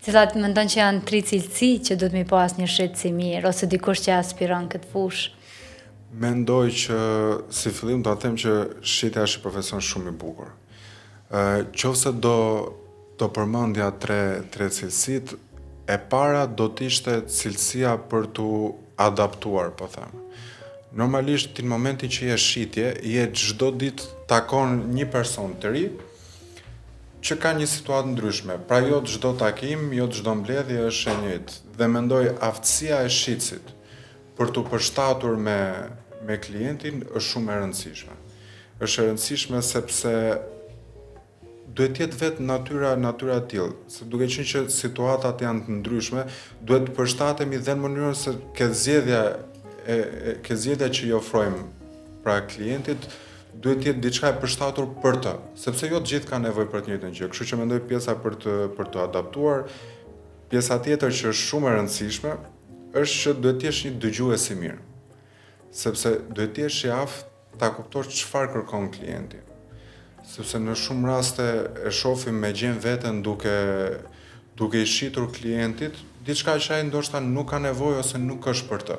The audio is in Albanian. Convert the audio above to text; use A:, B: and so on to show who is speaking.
A: Cilat mendon që janë 3 cilësi që duhet mi pas një shitës i mirë, ose dikush që aspiron këtë fushë?
B: Mendoj që si fillim do të them që shitja është një profesion shumë i bukur. Qofse do përmendja tre cilësitë, e para do të ishte cilësia për t'u adaptuar, po them. Normalisht në momentin që je shitje, je çdo ditë takon një person të ri që ka një situatë ndryshme. Pra jo çdo takim, jo çdo mbledhje është e njëjtë. Dhe mendoj aftësia e shitësit për t'u përshtatur me klientin është shumë e rëndësishme. Është e rëndësishme sepse duhet jetë vetë natyra e tillë, se duke qenë që situatat janë të ndryshme, duhet të përshtatemi dhe në mënyrën se ke zgjedhja që i ofrojmë pra klientit, duhet jetë diçka e përshtatur për të, sepse jo të gjithë kanë nevojë për të njëjtën gjë. Kështu që mendoj pjesa për të adaptuar, pjesa tjetër që është shumë e rëndësishme, është që duhet të jesh një dëgjues i mirë. Sepse duhet të jesh i aftë ta kuptosh çfarë kërkon klienti. Sepse në shumë raste e shohim me gjën veten duke i shitur klientit diçka që ai ndoshta nuk ka nevojë ose nuk është për të.